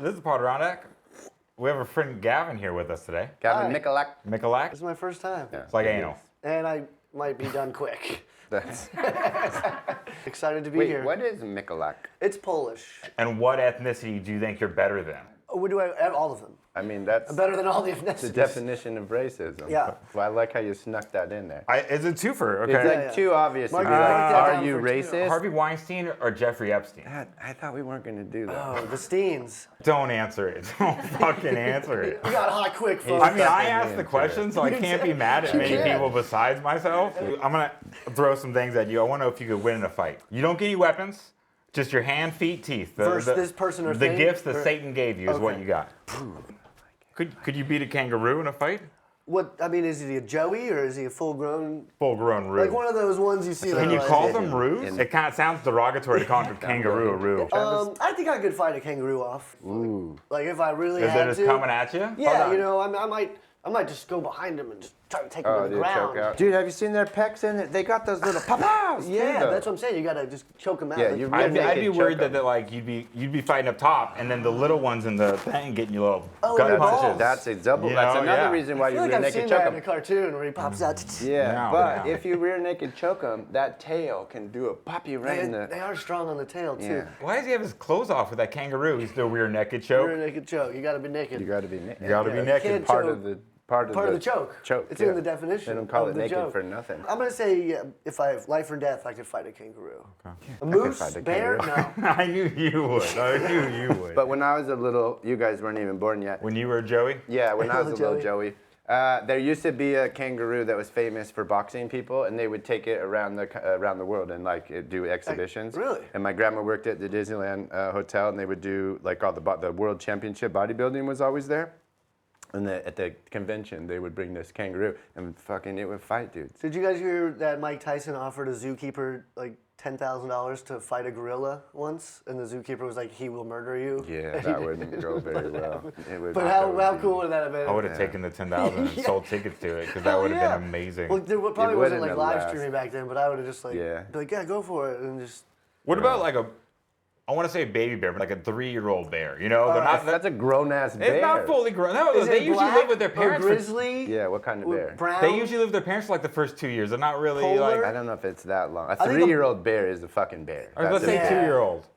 This is Podirondacck. We have a friend Gavin here with us today. Gavin Mikulak. Mikulak? This is my first time. Yeah. It's like anal. And I might be done quick. That's- Excited to be Wait, here. what is Mikulak? It's Polish. And what ethnicity do you think you're better than? What do I have? All of them. I mean, that's I'm better than all the ethnicities. the definition of racism. Yeah. Well, I like how you snuck that in there. It's a twofer, okay? It's like yeah. too obvious to be Mark like, that are down you for two. racist? Harvey Weinstein or Jeffrey Epstein? God, I thought we weren't going to do that. Oh, the Steens. Don't answer it. Don't fucking answer it. You got hot quick, folks. I mean, I Stuffing asked me the into question, so I can't be mad at many can't. people besides myself. I'm going to throw some things at you. I want to know if you could win in a fight. You don't get any weapons, just your hand, feet, teeth. Versus this person or the thing? gifts that Or- Satan gave you is what you got. Could you beat a kangaroo in a fight? What, I mean, is he a Joey or is he a full-grown? Full-grown roo. Like one of those ones you see. Can that you are call like, them roos? It kind of sounds derogatory to call a kangaroo a roo. I think I could fight a kangaroo off. Ooh. Like if I really Is had it to. just coming at you? Yeah, on. you know, I might just go behind him and just try to take him Oh, to the dude, ground. choke out. Dude, have you seen their pecs in it? They got those little pow-pows. Yeah, too, though. that's what I'm saying. You gotta just choke him out. Yeah, Like, you I'd really be could worried choke that like you'd be fighting up top, and then the little ones in the thing getting you little Oh, gut your punches. balls. That's a double. You That's know, another yeah. reason why I you feel like rear I've naked seen choke that in a them. cartoon where he pops out. Yeah, No, but no. if you rear naked choke them, that tail can do a pop you right in the. They are strong on the tail too. Yeah. Why does he have his clothes off with that kangaroo? He's still rear naked choke. Rear naked choke. You gotta be naked. You got to be naked. You gotta Yeah, be you naked. can't Part choke. of the Part of the choke. It's in the definition. They don't call of it the naked joke. for nothing. I'm gonna say if I have life or death, I could fight a kangaroo. Okay. A moose, fight a bear, kangaroo. no. I knew you would. I knew you would. But when I was a little, you guys weren't even born yet. When you were Joey? Yeah, when I was a Little little Joey. There used to be a kangaroo that was famous for boxing people, and they would take it around the world and like do exhibitions. Really? And my grandma worked at the Disneyland hotel, and they would do like all the world championship bodybuilding was always there. And at the convention, they would bring this kangaroo, and fucking it would fight dudes. Did you guys hear that Mike Tyson offered a zookeeper like $10,000 to fight a gorilla once, and the zookeeper was like, "He will murder you." Yeah, that wouldn't go very well. It would, But that how would be- cool would that have been? I would have taken the 10,000 and sold tickets to it because that would have been amazing. Well, there probably It wasn't wouldn't like have live last. streaming back then, but I would have just like, Yeah. be like, yeah, go for it, and just. What about like I want to say a baby bear, but like a 3-year-old bear? You know, they're not. That's a grown-ass bear. It's not fully grown. No, Is they it usually black live with their or parents. For, grizzly? Yeah, what kind of or bear? Brown. they usually live with their parents for like the first 2 years. They're not really Polar? I don't know if it's that long. A think a- 3-year-old bear is a fucking bear. like. Let's That's say it. Yeah. 2-year-old.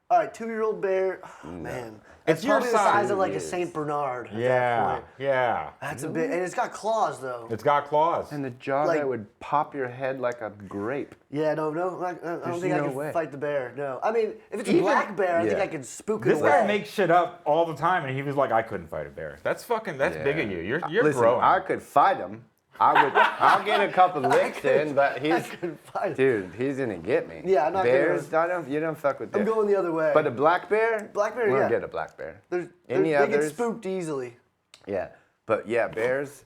All right, 2-year-old bear. Oh, man, It's it's your probably the size of like a size. Saint Bernard. At that Yeah, point. yeah. That's a bit, and it's got claws though. It's got claws. And the jaw Like- that would pop your head like a grape. Yeah, no, I don't There's think I no can way. fight the bear. No, I mean, if it's a Even- black bear, I think yeah. I could spook it This away. guy makes shit up all the time, and he was like, "I couldn't fight a bear." That's big of you. You're Listen, growing. I could fight him. I'll get a couple licks in, but I he's, could fight it. dude, he's gonna get me. Yeah, I'm not Bears, you don't fuck with I'm them. going the other way. But a black bear? Black bear, we don't yeah. get a black bear. They Any get others? spooked easily. Yeah, but yeah, bears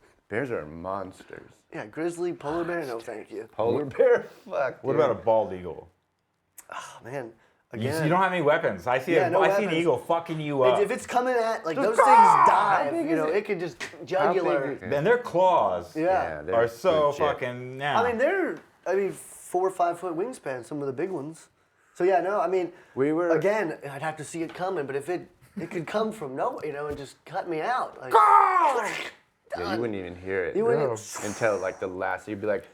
are monsters. Yeah, grizzly, polar bear, no thank you. Polar bear? Fuck. What dude. about a bald eagle? Oh, man, You again. don't have any weapons. I see Yeah, no I see an weapons. eagle fucking you up. If it's coming at, like, those Just things go! dive, big you is know, it? it could just How big jugular. is it? And their claws Yeah. they're are so legit. fucking. Yeah. I mean, they're, 4 or 5 foot wingspan, some of the big ones. So, yeah, no, I mean, again, I'd have to see it coming, but if it could come from nowhere, you know, and just cut me out. Like, Yeah, you wouldn't even hear it. You wouldn't- Until like the last, you'd be like,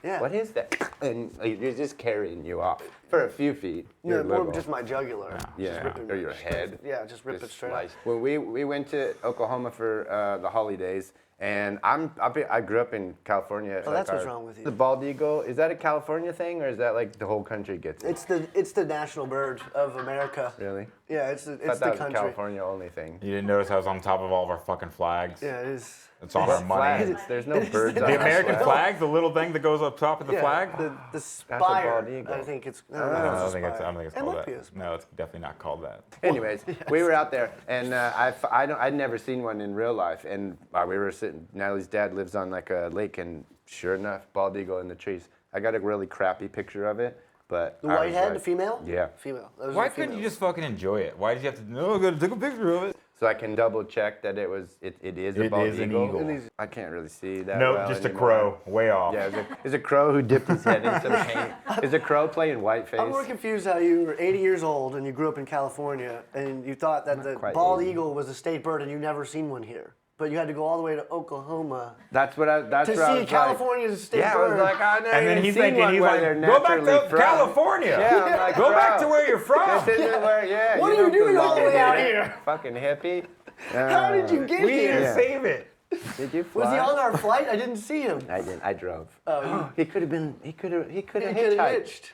yeah. what is that? And like, you're just carrying you off for a few feet. Yeah, You're more little. just my jugular. Just Yeah, ripping- or your head. Yeah, just rip it Just straight slice. off. When we went to Oklahoma for the holidays, and I grew up in California. Oh, that's what's wrong with you. The bald eagle, is that a California thing, or is that like the whole country gets it? It's the national bird of America. Really? Yeah, it's I thought the that was a country. California only thing. you didn't notice I was on top of all of our fucking flags. Yeah, it is. It's on our money. Flags. There's no birds on The our American flag. flag, the little thing that goes up top of the Yeah, flag. The a spire. bald eagle. I think it's. No, I no, don't it's a think it's. I spire. don't think it's It called might be a that. spire. No, it's definitely not called that. Anyways, we were out there, and I'd never seen one in real life. And we were sitting. Natalie's dad lives on like a lake, and sure enough, bald eagle in the trees. I got a really crappy picture of it, but The I white was head, like- the female? Yeah. Female. Those Why are the couldn't you females. just fucking enjoy it? Why did you have to? No, I gotta take a picture of it. so I can double check that it is a bald eagle. An eagle. I can't really see that. Nope, well just anymore. a crow, way off. Yeah, it's a crow who dipped his head in some paint. Is a crow playing whiteface? I'm more confused how you were 80 years old and you grew up in California and you thought that the bald 80. eagle was a state bird and you never seen one here. But you had to go all the way to Oklahoma That's what I. That's to what I see was California's state like. Yeah, bird. I was like, I never And then even he's seen thinking, one he's where like, they're go back naturally to from. California. Yeah, I'm like, go back bro, to where you're from. This isn't where, yeah. What are you don't doing all the belong way out here. here? Fucking hippie. How did you get We need here? to save it. Did you fly? Was he on our flight? I didn't see him. I didn't. I drove. Oh, He could have been. He could have he could have hitchhiked. hitched.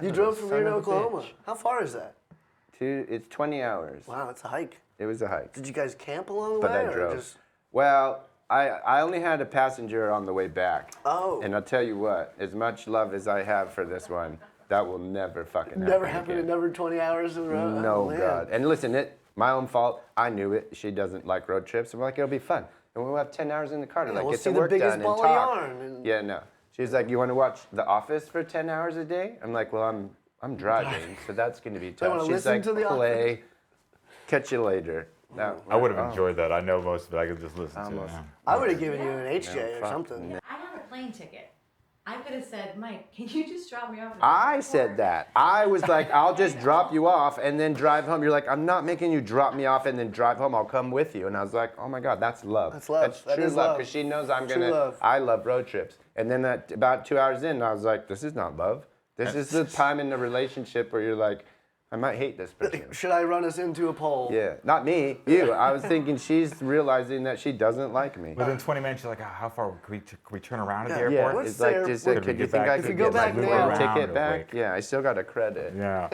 You drove from here to Oklahoma. How far is that? It's 20 hours. Wow, it's a hike. It was a hike. Did you guys camp along the But way? I or drove. just... Well, I only had a passenger on the way back. Oh. And I'll tell you what, as much love as I have for this one, that will never fucking happen. Never happened in again. never 20 hours in a row? No, Oh, man. God. And listen, my own fault. I knew it. She doesn't like road trips. I'm like, it'll be fun. And we'll have 10 hours in the car to Yeah, like we'll get see the the work biggest done and ball of talk. yarn and- Yeah, no. She's like, you want to watch The Office for 10 hours a day? I'm like, well, I'm driving, so that's going to be tough. wanna She's listen like, to The play. Catch you later. No, I would have enjoyed that. I know most of it. I could just listen to Almost. it. I would have given you an HJ or fuck. something. I have a plane ticket. I could have said, Mike, can you just drop me off? at the I airport?" said that. I was like, I'll just drop you off and then drive home. You're like, I'm not making you drop me off and then drive home. I'll come with you. And I was like, oh my God, that's love. That's love. That's That true is love. love. Because she knows I'm True going to, love. I love road trips. And then about 2 hours in, I was like, this is not love. This is the time in the relationship where you're like, I might hate this person. Should I run us into a pole? Yeah, not me, you. I was thinking she's realizing that she doesn't like me. Within 20 minutes, you're like, oh, how far can we turn around at the Yeah, airport? what's it's like, there- just, what- could Could we you get think back- I if could we get go my back Uber now- ticket Around real back? quick. Yeah, I still got a credit. Yeah.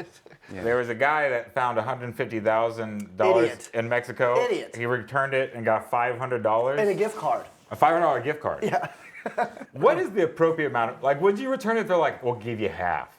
There was a guy that found $150,000 Idiot. in Mexico. Idiot. He returned it and got $500. And a gift card. A $500 gift card. Yeah. What is the appropriate amount of, like, would you return it? They're like, we'll give you half.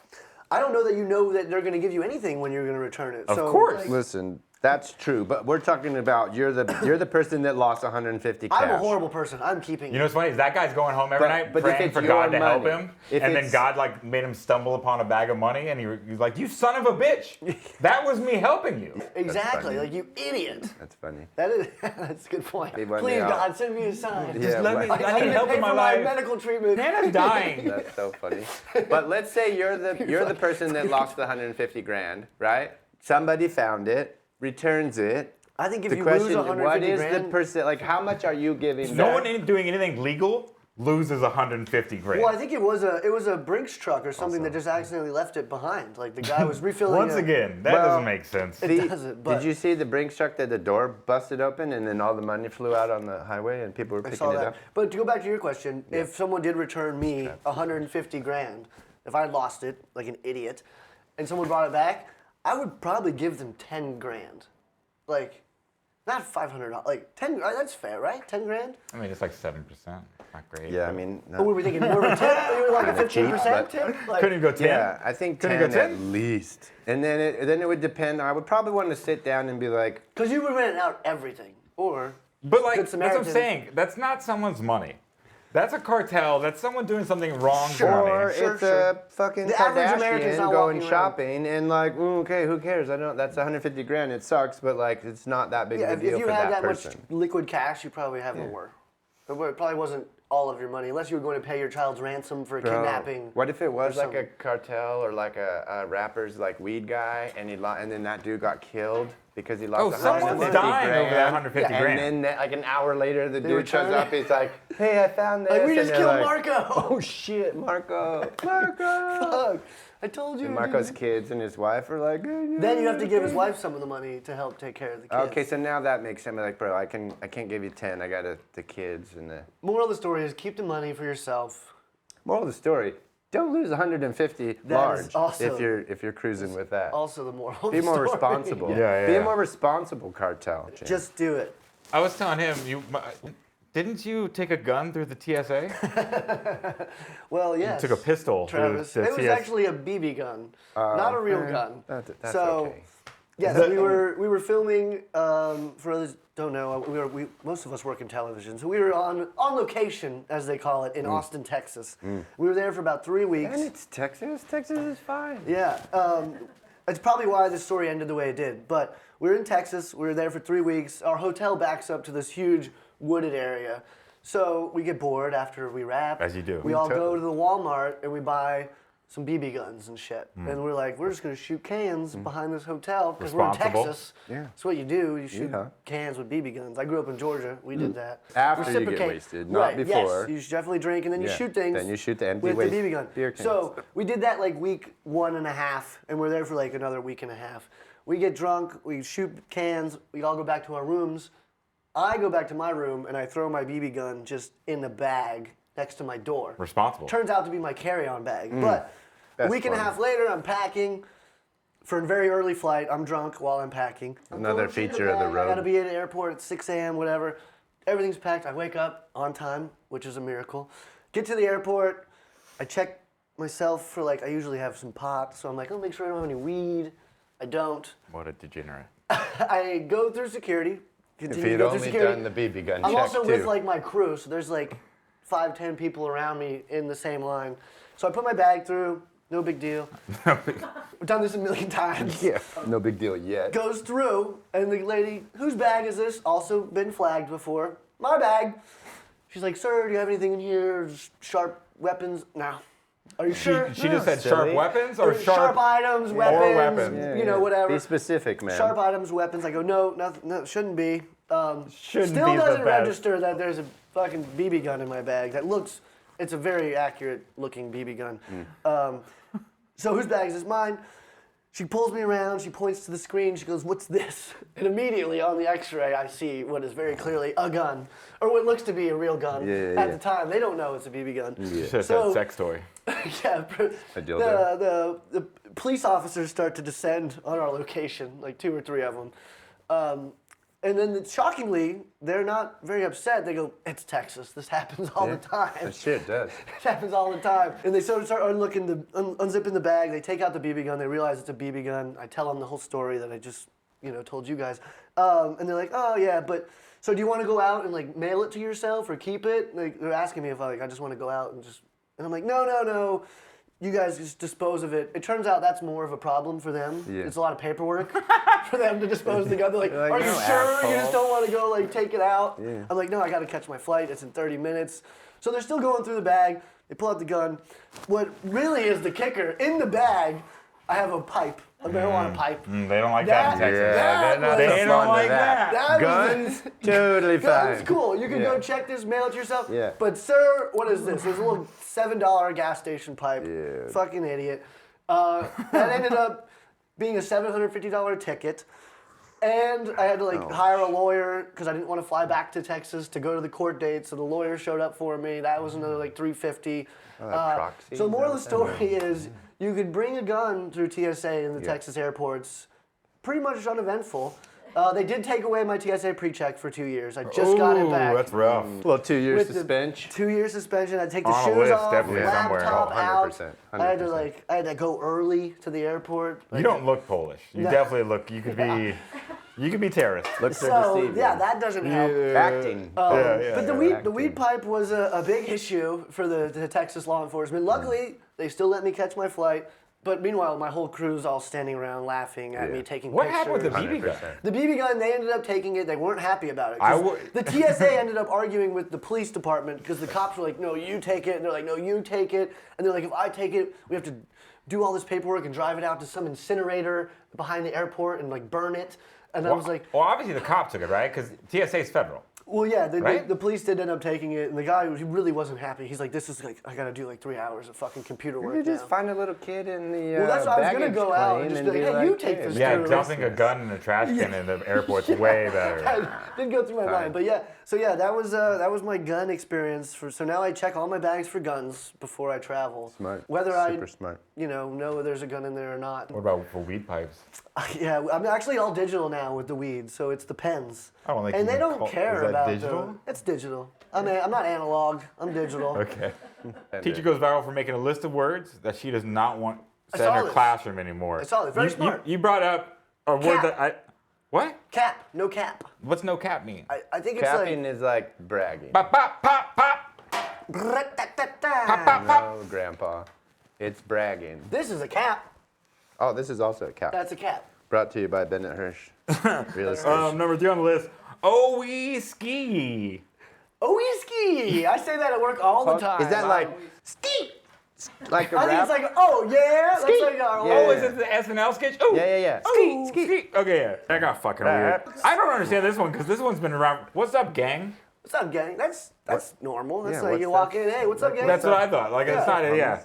I don't know that you know that they're going to give you anything when you're going to return it. Of So, course. like, Listen, that's true, but we're talking about you're the person that lost 150 cash. I'm a horrible person. I'm keeping You know what's funny is that guy's going home every night but if praying it's for your God to help money, him, if and then it's- God like made him stumble upon a bag of money, and he's like, "You son of a bitch! That was me helping you." Exactly. funny. Like, you idiot. That's funny. That is, that's a good point. They want Please, me out. God, send me a sign. Yeah, let me- right. I need need help to pay in my for life. medical treatment. Nana's dying. That's so funny. But let's say you're the person that lost the 150 grand, right? Somebody found it, returns it. I think if The you question lose is, 150 what is grand, the percent? Like, how much are you giving? No back? one ain't doing anything legal loses 150 grand. well, I think it was a Brinks truck or something that just accidentally left it behind. Like the guy was refilling. Once again, that Well, doesn't make sense. It doesn't, but- Did you see the Brinks truck that the door busted open and then all the money flew out on the highway and people were I picking saw it that. up? But to go back to your question, if someone did return me 150 grand, if I lost it like an idiot, and someone brought it back, I would probably give them 10 grand. Like, not $500. Like 10. That's fair, right? 10 grand. I mean, it's like 7%. Not great. Yeah, I but- mean, Or were we thinking more of a 10? You were like a Kinda cheap, 15% but- tip? Like, couldn't go 10. yeah, I think Couldn't 10 go at 10? least. And then it would depend. I would probably want to sit down and be like, because you were renting out everything. Or But like, Good that's what I'm Samaritan. saying. That's not someone's money. That's a cartel. That's someone doing something wrong for or money. Sure, it's sure. a fucking The average American's Kardashian not going walking around. shopping and like, ooh, okay, who cares? I don't. That's 150 grand. It sucks, but like, it's not that big yeah, of if a deal you for had that that person. much liquid cash, you probably have more. But it probably wasn't all of your money, unless you were going to pay your child's ransom for a Bro, kidnapping. What if it was or like a something. cartel or like a rapper's like weed guy and and then that dude got killed because he Oh, lost someone's 150 dying grand. over that 150 Yeah, grand. And then like an hour later, the dude return shows it. up. He's like, "Hey, I found this." Like, we and just they're killed like, Marco. Oh shit, Marco! Marco! Fuck. I told you. And we Marco's didn't- kids and his wife are like, Then you have to give his wife some of the money to help take care of the kids. Okay, so now that makes him like, bro, I can't give you 10. I got the kids and the. Moral of the story is keep the money for yourself. Moral of the story: don't lose 150 That is large also- if you're cruising with that. Also the moral of Be the more story. responsible. Yeah, Be yeah. a more responsible cartel. James. Just do it. I was telling him, didn't you take a gun through the TSA? Well, yes. You took a pistol Travis. through the It was TSA. actually a BB gun, not a real gun. That's so, okay. yes, The- we were filming. For others who don't know, most of us work in television, so we were on location, as they call it, in Austin, Texas. We were there for about 3 weeks. And it's Texas. Texas is fine. Yeah. It's probably why this story ended the way it did. But we were in Texas. We were there for 3 weeks. Our hotel backs up to this huge wooded area. So we get bored after we wrap. As you do. We all go to the Walmart and we buy some BB guns and shit. And we're like, we're just going to shoot cans behind this hotel because we're in Responsible. Texas. Yeah. That's what you do. You shoot Yeah. cans with BB guns. I grew up in Georgia. We did that. After you get Reciprocate. wasted, not right, before. Yes, you should definitely drink and then you Yeah. shoot things. Then you shoot the empty with waste the BB gun. beer cans. So we did that like week 1.5, and we're there for like another week and a half. We get drunk, we shoot cans, we all go back to our rooms. I go back to my room and I throw my BB gun just in the bag next to my door. Responsible. Turns out to be my carry-on bag. But a That's week and a fun. half later, I'm packing for a very early flight. I'm drunk while I'm packing. I'm Another throwing shit in feature of the bag. I gotta road. be at the airport at 6 a.m., whatever. Everything's packed. I wake up on time, which is a miracle. Get to the airport. I check myself for I usually have some pot, so I'm like, I'll make sure I don't have any weed. I don't. What a degenerate. I go through security. If Continue to he'd go through only security. done the BB gun I'm check also too. with my crew, so there's 5, 10 people around me in the same line. So I put my bag through, no big deal. We've done this a million times. Yeah, no big deal yet. Goes through, and the lady, whose bag is this? Also been flagged before. My bag. She's like, sir, do you have anything in here? Sharp weapons? No. Are you sure? She just said silly. sharp weapons or Sharp items, weapons, Or weapons. whatever. Be specific, man. Sharp items, weapons. I go, no, nothing, no, shouldn't be. Shouldn't Still be the doesn't best. register that there's a fucking BB gun in my bag. That looks, it's a very accurate looking BB gun. So whose bag is this? Mine. She pulls me around, she points to the screen, she goes, what's this? And immediately on the x-ray, I see what is very clearly a gun, or what looks to be a real gun. At the time, they don't know it's a BB gun. Should have So- said sex toy. Yeah, A dildo. the police officers start to descend on our location, 2 or 3 of them. And then shockingly, they're not very upset. They go, it's Texas. This happens all the time. That shit does. It happens all the time. And they sort of start unzipping the bag. They take out the BB gun. They realize it's a BB gun. I tell them the whole story that I just, told you guys. And they're like, oh yeah, but so do you want to go out and mail it to yourself or keep it? They're asking me if I just want to go out and I'm like, no. You guys just dispose of it. It turns out that's more of a problem for them. Yeah. It's a lot of paperwork for them to dispose of the gun. They're like, They're like, are you "No, sure you asshole." just don't want to go take it out? Yeah. I'm like, no, I got to catch my flight. It's in 30 minutes. So they're still going through the bag. They pull out the gun. What really is the kicker, in the bag, I have a pipe, a marijuana pipe. They don't like that in Texas. that they're not was- so They don't fond of like that. that. Guns, totally fine. That's cool. You can Yeah. go check this, mail it to yourself. Yeah. But sir, what is this? There's a little $7 gas station pipe. Yeah. Fucking idiot. That ended up being a $750 ticket. And I had to hire a lawyer because I didn't want to fly back to Texas to go to the court date. So the lawyer showed up for me. That was another $350. proxy, So the moral of is the that what story is you could bring a gun through TSA in the Texas airports, pretty much uneventful. They did take away my TSA pre-check for 2 years. I just got it back. That's rough. Well, 2 years With the suspension. 2 year suspension. I'd take the On a shoes list, off, definitely somewhere. laptop Oh, out. 100%, I had to 100%. I had to go early to the airport. You don't look Polish. You No. definitely look. You could be terrorist. Looks so So deceiving. yeah, that doesn't help. Acting. But the yeah, weed acting. pipe was a big issue for the Texas law enforcement. Luckily, they still let me catch my flight. But meanwhile, my whole crew's all standing around laughing at me taking What pictures. happened with the BB gun? 100%. The BB gun, they ended up taking it. They weren't happy about it. 'Cause the TSA ended up arguing with the police department because the cops were like, no, you take it. And they're like, no, you take it. And they're like, if I take it, we have to do all this paperwork and drive it out to some incinerator behind the airport and burn it. And I was like, well, obviously the cop took it, right? Because TSA is federal. well, yeah, Right? the police did end up taking it, and the guy, he really wasn't happy. He's like, this is I gotta do 3 hours of fucking computer work You just now. find a little kid in the Well, that's what I was gonna baggage go out and claim just be like, hey, you take this. Yeah, True. dumping a gun in a trash can in the airport's way better. Didn't go through my mind, but yeah. So yeah, that was my gun experience. So now I check all my bags for guns before I travel. Smart. Whether Super I, smart. know there's a gun in there or not. What about for weed pipes? Yeah, I'm actually all digital now with the weed, so it's the pens. Oh, like and you they can don't call- care is that about digital? It's digital. I mean, I'm not analog. I'm digital. Okay. Teacher goes viral for making a list of words that she does not want said in saw her this. classroom anymore. I saw this. Very You- smart. You brought up a word Cap. that I. What? Cap, no cap. What's no cap mean? I think it's Capping is like bragging. Pop, pop, pop, pop. like. Pop, pop, pop. No, Grandpa. It's bragging. This is a cap. Oh, this is also a cap. That's a cap. Brought to you by Bennett Hirsch. Real estate. Number 3 on the list. ski. Whiskey. I say that at work all the time. Is that like ski? Like a I think rap? it's like, oh yeah. That's like our Yeah. Oh, is it the SNL sketch? Oh, Yeah. Ski. Okay, yeah. That got fucking weird. I don't understand this one because this one's been around. What's up, gang? What's up, gang? That's normal. That's Yeah, like what's you that? walk in, hey, what's up, gang? That's what I thought. Like, it's not, Yeah.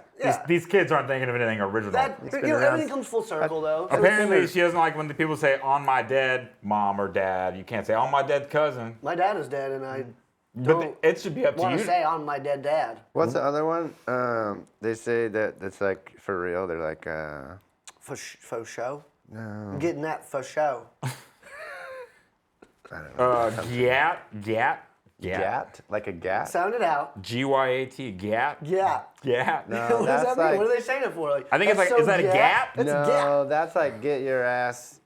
These kids aren't thinking of anything original. Everything comes full circle, though. Apparently, she doesn't like when the people say "on my dead mom" or "dad." You can't say "on my dead cousin." My dad is dead, and I But don't it should be up to want you. to say on my dead dad. What's the other one? They say that's like for real. They're like, For show? no. I'm getting that for show. I don't know. Gat. Gat? Like a gat? Sound it out. GYAT. Gat. Yeah. Gat. No, What does that's that mean? like, What are they saying it for? Like, I think it's that's like, is that a gap? That's a no, gap. that's like get your ass.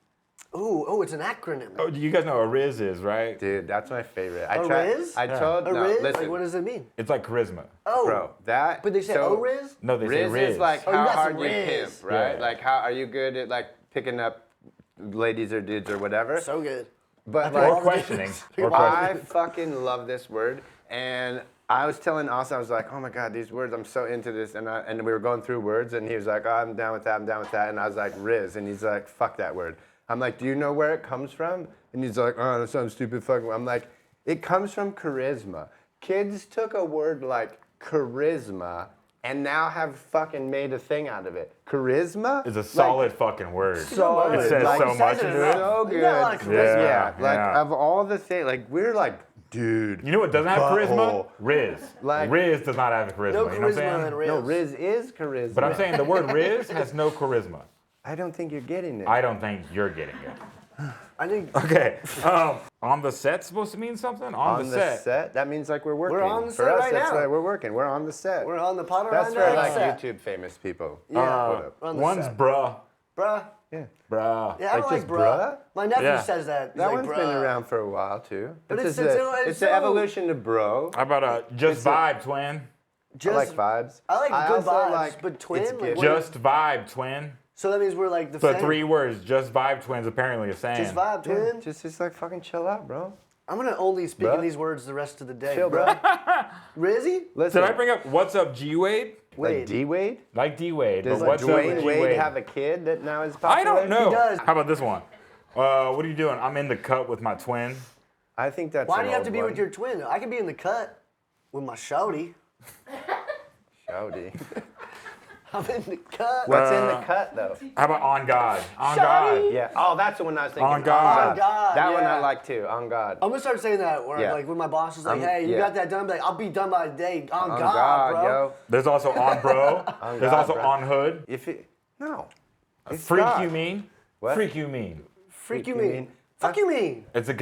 Oh, it's an acronym. Oh, you guys know what a Riz is, right? Dude, that's my favorite. A Riz? I told, A no, Riz? listen, Like, what does it mean? It's like charisma. Oh. bro, that. But they say, so, oh, Riz? No, they say Riz Riz. is like Oh, you how got hard some you Riz. pimp, right? Yeah. Like how are you good at like picking up ladies or dudes or whatever? So good. But think all Or like, the questioning. dudes- Or all the questioning. I fucking love this word, and I was telling Austin, I was like, oh my god, these words, I'm so into this, and we were going through words, and he was like, oh, I'm down with that, and I was like, Riz, and he's like, fuck that word. I'm like, do you know where it comes from? And he's like, oh, that sounds stupid, fucking. I'm like, it comes from charisma. Kids took a word like charisma and now have fucking made a thing out of it. Charisma It's a solid fucking word. So It says like, so much into it. so You got a lot of good. charisma. Yeah, like Yeah. of all the things, like we're like, dude. You know what doesn't have charisma? Butthole. Riz. Like- Riz does not have charisma. No You know what I'm charisma saying? and Riz. No, Riz is charisma. But I'm saying the word Riz has no charisma. I don't think you're getting it. I don't think you're getting it. I think Okay. On the set's supposed to mean something? on the set, that means like we're working. on the For set us, right that's now. why we're working. We're on the set. we're on the Potter That's on for that like set. YouTube famous people. Yeah, What we're on the One's set. bruh. Bruh. Yeah. Bruh. Yeah, I don't Like like just bruh. bruh? My nephew Yeah. says that. He's That like, one's been bruh. around for a while too. But it's it's the so- evolution of bro. How about just It's a- vibe, twin? I Just, like vibes. I like good also vibes, like but twin, it's like, given. what- Just vibe, twin. so that means we're like the So same. 3 words, just vibe twins apparently is saying. Just vibe, Yeah, twin. just like fucking chill out, bro. I'm gonna only speak Bruh. in these words the rest of the day. Chill, bro. Rizzy? Listen. Did I bring up what's up G Wade? like Wade. D Wade? Like D Wade, Does but what's up Dwayne with G Wade Wade? have a kid that now is popular? I don't know. He does. How about this one? What are you doing? I'm in the cut with my twin. I think that's. Why an do you have old to be one. with your twin? I can be in the cut with my shouty. Shouty. I'm in the cut. What's in the cut though? How about on God? On Shawty. God. Yeah. Oh, that's the one I was thinking. On God. On God, That one I yeah. like too. On God. I'm gonna start saying that where Yeah. like when my boss is like, hey, you yeah. got that done? Be like, I'll be done by the day. On On God, God, bro. yo. There's also on bro. There's God, also bro. on hood. If it no. It's Freak God. you mean? What? Freak you mean? Freak you mean? Fuck you mean? It's a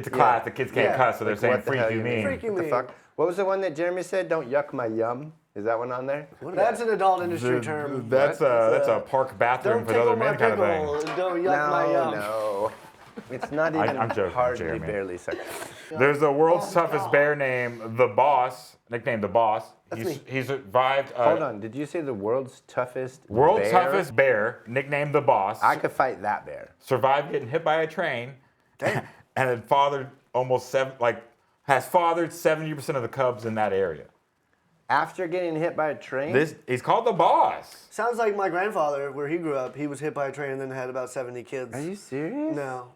class. The kids can't Yeah. cuss, so they're Like, saying what the freak hell you mean. Freak you What the mean? fuck? What was the one that Jeremy said? Don't yuck my yum. Is that one on there? That's an adult industry term. That's a park bathroom Don't for the tickle other my men kind of pickle. thing. Don't yuck my yum. No. It's not even I'm joking, hardly Jeremy. barely sexual. There's the world's toughest bear named the Boss, nicknamed the Boss. me. He survived. Hold on. Did you say the world's toughest World's bear? toughest bear, nicknamed the Boss, I could fight that bear. survived getting hit by a train, and had fathered has fathered 70% of the cubs in that area. After getting hit by a train? He's called the Boss. Sounds like my grandfather, where he grew up. He was hit by a train and then had about 70 kids. Are you serious? No.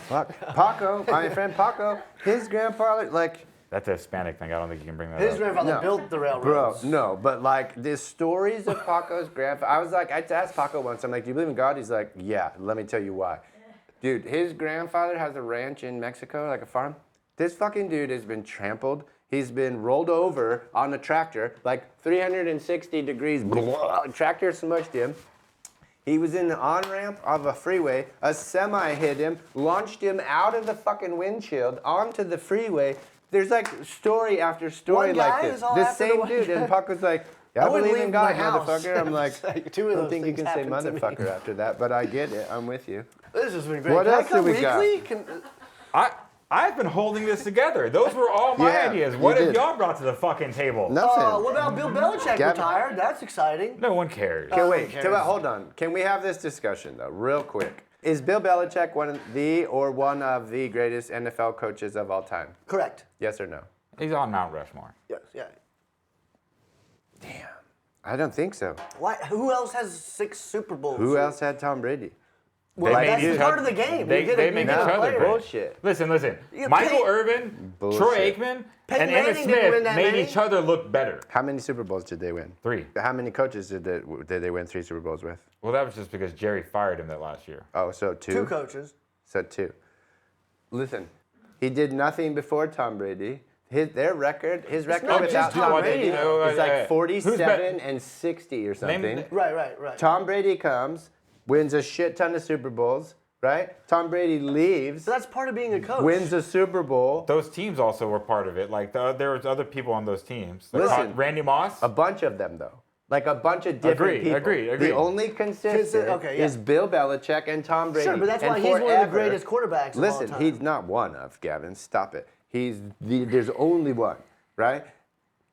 Fuck. Paco, my friend Paco, his grandfather, like, That's a Hispanic thing. I don't think you can bring that His up. grandfather No. built the bro, railroads. no, but like the stories of Paco's grandfather, I was like, I asked Paco once, I'm like, do you believe in God? He's like, yeah, let me tell you why. Dude, his grandfather has a ranch in Mexico, like a farm. This fucking dude has been trampled. He's been rolled over on a tractor, like 360 degrees, tractor smushed him. He was in the on-ramp of a freeway. A semi hit him, launched him out of the fucking windshield onto the freeway. There's like story after story One guy like this. is all This after the same one dude, and guy. Paco's like, yeah, I I wouldn't believe in leave God, my house. motherfucker. I'm like, It's like, two I of don't those think you things can say happened to me. motherfucker after that, but I get it. I'm with you. This has been great. What Can else I come do we got? weekly? I've been holding this together. Those were all my Yeah, ideas. you What have did. y'all brought to the fucking table? Nothing. What about Bill Belichick Gavin- retired? That's exciting. No one cares. Okay, wait. cares? Hold on. Can we have this discussion though, real quick? Is Bill Belichick one of the greatest NFL coaches of all time? Correct. Yes or no? He's on Mount Rushmore. Yes, yeah. Damn. I don't think so. Why? Who else has 6 Super Bowls? Who else had Tom Brady? Well, They that's made each part other- of the game. they- You get they a, make you get each a other player. great. Bullshit. Listen. Yeah, Michael Peyton- Irvin, Bullshit. Troy Aikman, Peyton and Emmitt Manning didn't win Smith that made many. each other look better. How many Super Bowls did they win? 3. How many coaches did they win 3 Super Bowls with? Well, that was just because Jerry fired him that last year. Oh, so 2? 2 coaches. So 2. Listen, he did nothing before Tom Brady. His record not without just Tom Tom Brady, Brady though. is like 47 bet- and 60 or something. Right. Tom Brady comes, wins a shit ton of Super Bowls, right? Tom Brady leaves, So that's part of being a coach. wins a Super Bowl. Those teams also were part of it. Like there was other people on those teams. Like, Listen. Randy Moss. A bunch of them, though. Like a bunch of different people. Agree. The only consistent Okay, yeah. is Bill Belichick and Tom Brady. Sure, but that's And why he's one of the forever- greatest quarterbacks of all Listen, time. he's not one of, Gavin. Stop it. There's only one, right?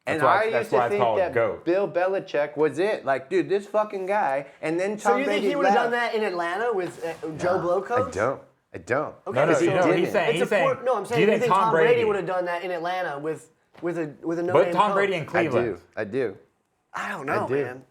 And That's why- I that's used to why it's think called that GOAT. Bill Belichick was it. Like, dude, this fucking guy. And then So Tom you Brady think he would have done left. that in Atlanta with Joe Blow coach? I don't. Okay, No, so you know, didn't. he's saying. It's He's a saying. no, I'm do saying you you think think Tom Brady would have done that in Atlanta with a no-name But Tom coach? Brady in Cleveland. I do. I don't know, I do. man.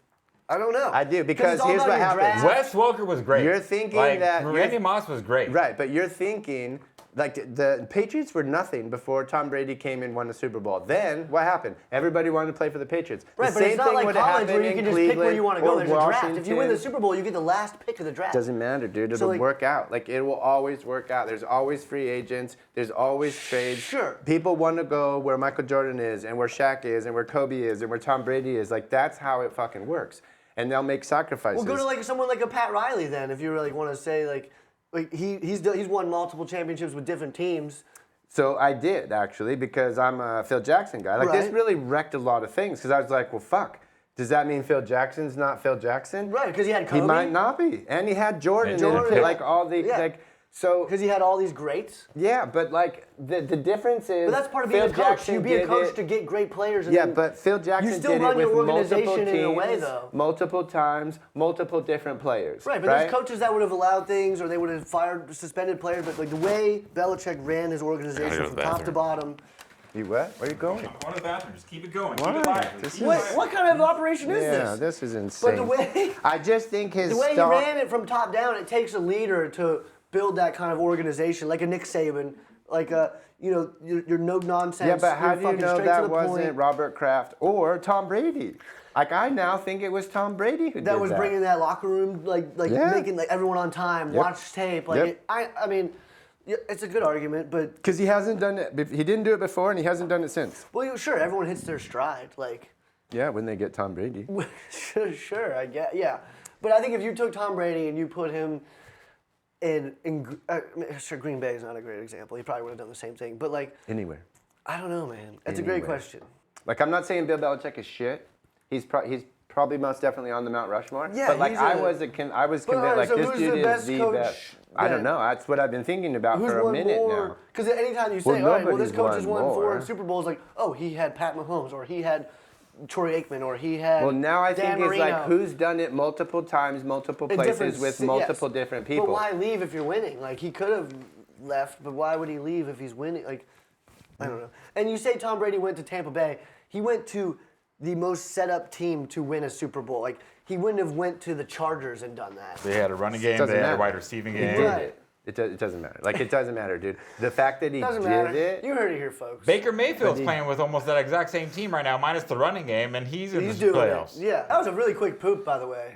I don't know. I do, because it's all here's about what your happens. draft. Wes Welker was great. You're thinking like, that- Randy Moss was great. Right, but you're thinking, like, the Patriots were nothing before Tom Brady came and won the Super Bowl. Then, what happened? Everybody wanted to play for the Patriots. Right, The but same it's not thing like would college happen where you in can just pick where Cleveland you want to go. or There's a draft. If you win the Washington. Super Bowl, you get the last pick of the draft. Doesn't matter, dude. It'll like- work out. Like, it will always work out. There's always free agents. There's always trades. Sure. People want to go where Michael Jordan is and where Shaq is and where Kobe is and where Tom Brady is. Like, that's how it fucking works. And they'll make sacrifices. Well, go to like someone like a Pat Riley then, if you really want to say like he's won multiple championships with different teams. So I did, actually, because I'm a Phil Jackson guy. Like, this Right. really wrecked a lot of things, because I was like, well, fuck. Does that mean Phil Jackson's not Phil Jackson? Right, because he had Kobe. He might not be. And he had Jordan. Jordan. And, like, all the, Yeah. like, so, Because he had all these greats. yeah, but, like, the difference is. But that's part of being Phil a coach. Jackson You be a did coach it- to get great players. And Yeah, then but Phil Jackson you still did run it your with multiple organization teams, in a way, though. multiple times, multiple different players. Right, but there's coaches that would have allowed things, or they would have suspended players. But like the way Belichick ran his organization to from the top to bathroom. bottom. You what? Where you going? Go to the bathroom. Just keep it going. Why? Keep it live. This Keep is- it live. What kind of operation is Yeah, this? this is insane. But the way I just think his the way he star- ran it from top down, it takes a leader to build that kind of organization, like a Nick Saban, like a your no nonsense. Yeah, but how you're do you fucking know straight that to the wasn't point. Robert Kraft or Tom Brady? Like, I now think it was Tom Brady who did That was bringing that locker room, like Yeah. making like everyone on time, Yep. watch tape. Like Yep. I mean, yeah, it's a good argument, but Because he hasn't done it. He didn't do it before, and he hasn't done it since. well, sure, everyone hits their stride, like. Yeah, when they get Tom Brady. Sure, I get, yeah. But I think if you took Tom Brady and you put him sure, Green Bay is not a great example. He probably would have done the same thing. But like, Anywhere. I don't know, man. That's a great Anywhere. question. Like, I'm not saying Bill Belichick is shit. He's probably most definitely on the Mount Rushmore. Yeah, but like he's I a- was convinced alright, like so this who's dude the is best the coach best. I don't that- know. That's what I've been thinking about Who's for a won minute more? now. Because anytime you Well, say, all right, well, this nobody's coach has won won 4 more. Super Bowls, like, oh, he had Pat Mahomes, or he had Troy Aikman, or he had Well, now I Dan think it's like Marino. who's done it multiple times, multiple In places different with ci- multiple yes. different people. But why leave if you're winning? Like, he could have left, but why would he leave if he's winning? Like, I don't know. And you say Tom Brady went to Tampa Bay. He went to the most set-up team to win a Super Bowl. Like, he wouldn't have went to the Chargers and done that. They had a running game. Doesn't They had a matter. wide receiving He game. did Right. it. It doesn't matter. Like, it doesn't matter, dude. The fact that he Doesn't did matter. it. You heard it here, folks. Baker Mayfield's playing with almost that exact same team right now, minus the running game, and he's in He's the doing playoffs. it. Yeah, that was a really quick poop, by the way.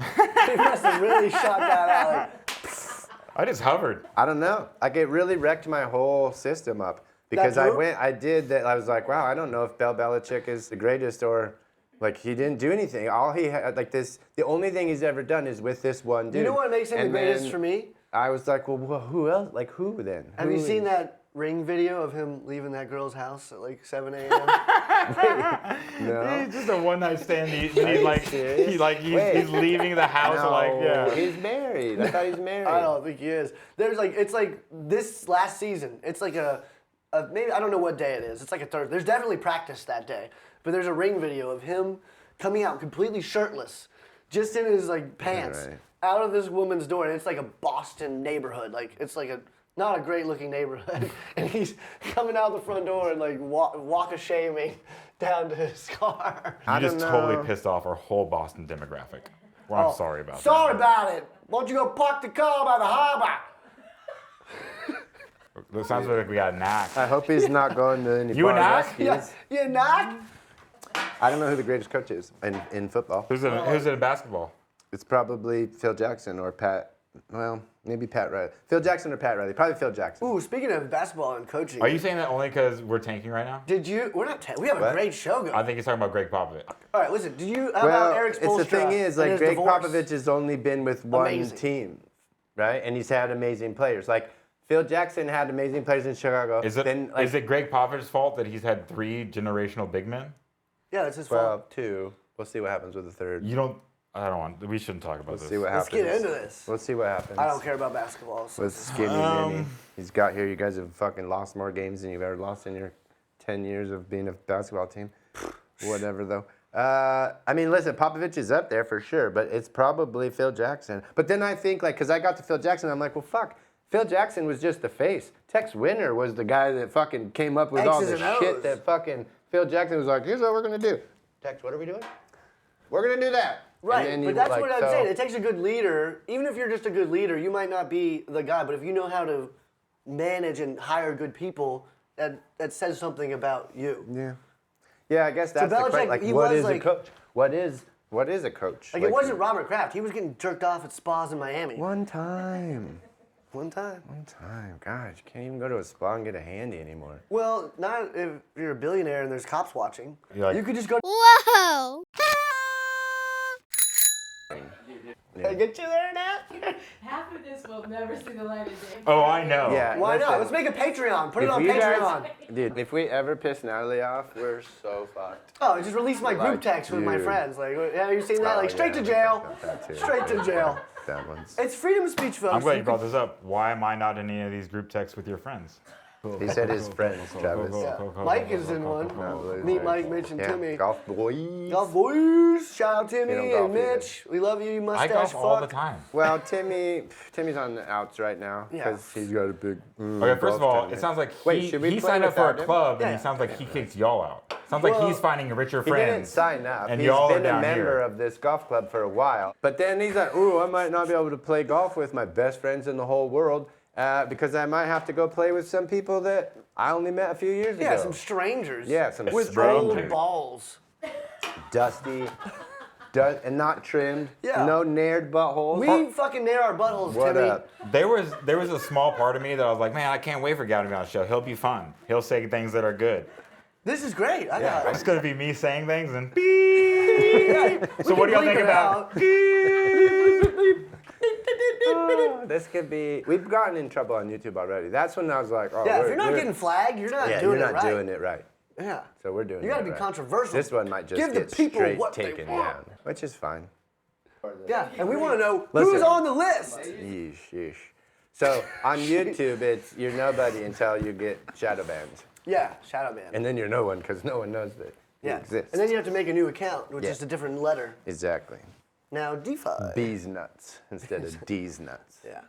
He must have really shot that out. Like, I just hovered. I don't know. Like, it really wrecked my whole system up because That poop? I did that. I was like, wow, I don't know if Bill Belichick is the greatest or, like, he didn't do anything. All he had, like, the only thing he's ever done is with this one dude. you know what makes him And the greatest then for me? I was like, well, who else? Like, who then? Have you Who seen is- that Ring video of him leaving that girl's house at like 7 a.m.? No. He's just a one-night stand. He's serious? he's leaving the house No, like yeah. he's married. I thought he's married. I don't think he is. It's like this last season. It's like a maybe I don't know what day it is. It's like a Thursday. There's definitely practice that day, but there's a ring video of him coming out completely shirtless, just in his like pants, Right. out of this woman's door, and it's like a Boston neighborhood. Like it's like a not a great looking neighborhood, and he's coming out the front door and like walk of shaming down to his car. You just totally pissed off our whole Boston demographic. Well, I'm sorry about Sorry that. about it. Why don't you go park the car by the harbor? It sounds like we got a knack. I hope he's not going to any You and bar I? rescues. Yeah, you knock? I don't know who the greatest coach is in football. Who's in basketball? It's probably Phil Jackson or Pat. Well, maybe Pat Riley. Phil Jackson or Pat Riley. Probably Phil Jackson. Ooh, speaking of basketball and coaching. Are you saying that only because we're tanking right now? We're not, we have a What? great show going. I think he's talking about Greg Popovich. All right, listen, how about Eric Spoelstra? it's the thing is, and like, his Greg divorce? Popovich has only been with one Amazing. team, right? And he's had amazing players. Like, Phil Jackson had amazing players in Chicago. Is it Greg Popovich's fault that he's had 3 generational big men? Yeah, that's his fault. Well, 2. We'll see what happens with the third. We shouldn't talk about We'll this. see what Let's happens. get into this. We'll see what happens. I don't care about basketball. So. With Skinny Minnie. He's got here. You guys have fucking lost more games than you've ever lost in your 10 years of being a basketball team. Whatever, though. I mean, listen, Popovich is up there for sure, but it's probably Phil Jackson. But then I think, like, because I got to Phil Jackson, I'm like, well, fuck. Phil Jackson was just the face. Tex Winter was the guy that fucking came up with all X's the and shit O's. that fucking Phil Jackson was like, here's what we're going to do. Tex, what are we doing? We're going to do that. Right, And then but you, that's like, what I'm fell- saying. It takes a good leader. Even if you're just a good leader, you might not be the guy, but if you know how to manage and hire good people, that says something about you. Yeah. Yeah, I guess that's the Belichick, question. Like, he what was is like- a coach? What is a coach? Like, it wasn't Robert Kraft. He was getting jerked off at spas in Miami. One time. One time. One time. God, you can't even go to a spa and get a handy anymore. Well, not if you're a billionaire and there's cops watching. You're like- You could just go. Whoa! Can I get you there now? Half of this will never see the light of day. Oh, I know. Yeah. Why listen, not? Let's make a Patreon. Put it if on you Patreon. guys- Dude, if we ever piss Natalie off, we're so fucked. Oh, I just release my group Like, text with my dude. friends. Like, have you seen that? Oh, Like, straight yeah, to jail. that too. Straight to jail. That one's. It's freedom of speech, folks. I'm glad you brought this up. Why am I not in any of these group texts with your friends? He said his friends, Travis. Yeah. Mike is in one. Probably. Meet Mike, Mitch, and Yeah, Timmy. golf boys. Golf boys. Shout out Timmy He don't golf and Mitch. We love you, you I mustache golf all the fuck. time. Well, Timmy's on the outs right now Yeah. because he's got a big. Okay, first of all, golf it tournament. sounds like Wait, he should we play signed up for a without him? club, and Yeah. he sounds like he kicks y'all out. Sounds like Well, he's finding richer He didn't friends. sign up. And He's y'all are been a down member here. of this golf club for a while. But then he's like, ooh, I might not be able to play golf with my best friends in the whole world because I might have to go play with some people that I only met a few years ago. Yeah, some strangers. Yeah, some with strangers. old balls. Dusty, and not trimmed. Yeah. No nared buttholes. We fucking nair our buttholes, What Timmy. up? There was a small part of me that I was like, man, I can't wait for Gavin to be on the show. He'll be fun. He'll say things that are good. This is great. I got It's gonna be me saying things and beep. So what do y'all bleep think it about? This could be. We've gotten in trouble on YouTube already. That's when I was like, oh, Yeah, if you're not getting flagged, you're not yeah, doing you're it not right. doing it right. Yeah. So we're doing. You gotta it be right. controversial. This one might just Give the get people straight what they taken want. down, which is fine. Yeah, and we want to know Listen. who's on the list. Yeesh, yeesh. So on YouTube, it's you're nobody until you get shadow banned, Yeah, shadow ban. and then you're no one because no one knows that you yeah. exist. And then you have to make a new account, which Yeah. is a different letter. Exactly. Now DeFi. B's nuts instead of D's nuts. Yeah.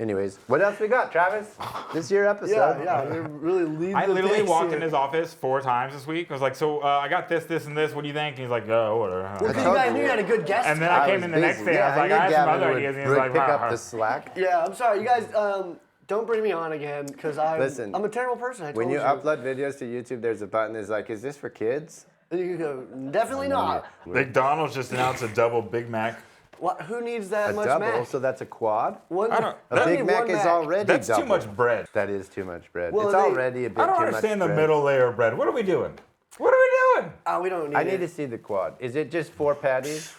Anyways, what else we got, Travis? This is your episode. Yeah, you're really leading I the literally pace walked here. in his office 4 times this week. I was like, so I got this, and this. What do you think? And he's like, oh, whatever. Well, 'cause you told guys you. knew you had a good guest. And then I came in the next day. I was like, I had some other ideas. And he was like, pick "Huh, up huh." the slack. Yeah, I'm sorry. You guys, don't bring me on again because Listen, I'm a terrible person. I told When you you. upload videos to YouTube, there's a button that's like, is this for kids? You go, definitely not. McDonald's just announced a double Big Mac. What? Who needs that A much double, Mac? so that's a quad? One, I don't- A That- Big Mac is already That's double. too much bread. That is too much bread. Well, it's they- already a bit I don't too understand much the bread. middle layer of bread. What are we doing? What are we doing? Oh, we don't need I it. need to see the quad. Is it just 4 patties?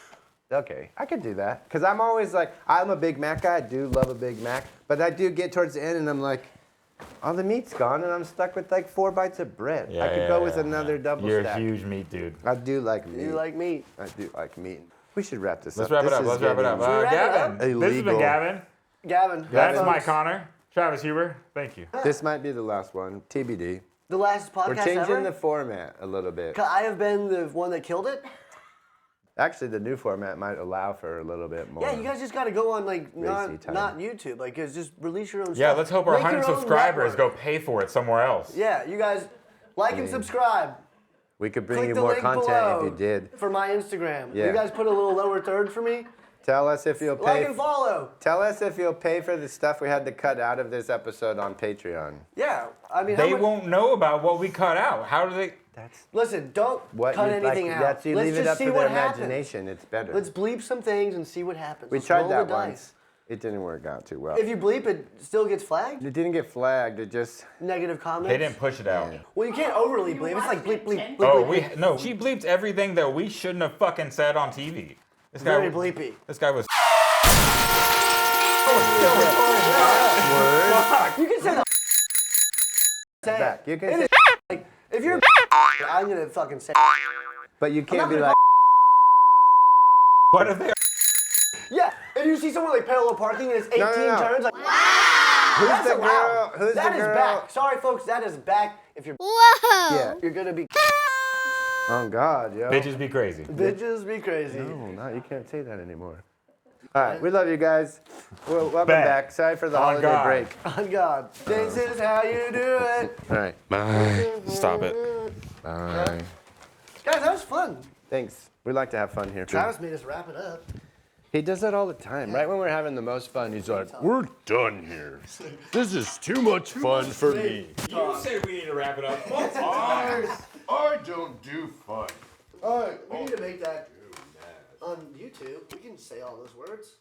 Okay, I could do that. Because I'm always like, I'm a Big Mac guy. I do love a Big Mac. But I do get towards the end and I'm like, all the meat's gone and I'm stuck with like 4 bites of bread. I could go with another double You're stack. a huge meat dude. I do like meat. You like meat. I do like meat. We should wrap this Let's up. wrap it This up. is Let's wrap it up. getting Should we wrap it Gavin, up? this has been Illegal. Gavin. Gavin. That's folks. my Connor. Travis Huber, thank you. This might be the last one. TBD. The last podcast We're changing ever? the format a little bit. I have been the one that killed it? Actually, the new format might allow for a little bit more. Yeah, you guys just got to go on like Racy time. not YouTube, like just release your own Yeah, stuff. let's hope our Make 100 your own subscribers network. go pay for it somewhere else. Yeah, you guys like and subscribe. We could bring Click you the more link content below if you did. for my Instagram. Yeah. You guys put a little lower third for me. Tell us if you'll Like pay. and follow. Tell us if you'll pay for the stuff we had to cut out of this episode on Patreon. Yeah, I mean, They how much, won't know about what we cut out. How do they? That's listen. Don't what cut you anything like. out. That's you Let's leave just it up see to what their happens. imagination. It's better. Let's bleep some things and see what happens. We Let's tried roll that the dice. once. It didn't work out too well. If you bleep, it still gets flagged. It didn't get flagged. It just. Negative comments. They didn't push it out. Well, you can't overly bleep. It's like bleep, bleep, bleep. Oh, bleep. no. She bleeped everything that we shouldn't have fucking said on TV. This Very guy, bleepy. This guy was. You can say the say Back. it. You can say, Like, if you're I'm gonna fucking say but you can't be gonna like. What if they? yeah. If you see someone like parallel parking and it's 18 no. turns, like Who's that's the allowed. girl? Who's That the is girl? back. Sorry, folks, that is back. If you're Yeah. you're gonna be Oh God, yo. Bitches be crazy. bitches be crazy. No, you can't say that anymore. All right, we love you guys. Well, welcome Back. back. Sorry for the On holiday God. break. On God, this is how you do it. All right. Bye. Stop it. Bye. Guys, that was fun. Thanks. We like to have fun here. Too. Travis made us wrap it up. He does that all the time. Right when we're having the most fun, he's like, "We're done here. This is too much fun for me." You said we need to wrap it up. I don't do fun. We need to make that on YouTube. We can say all those words.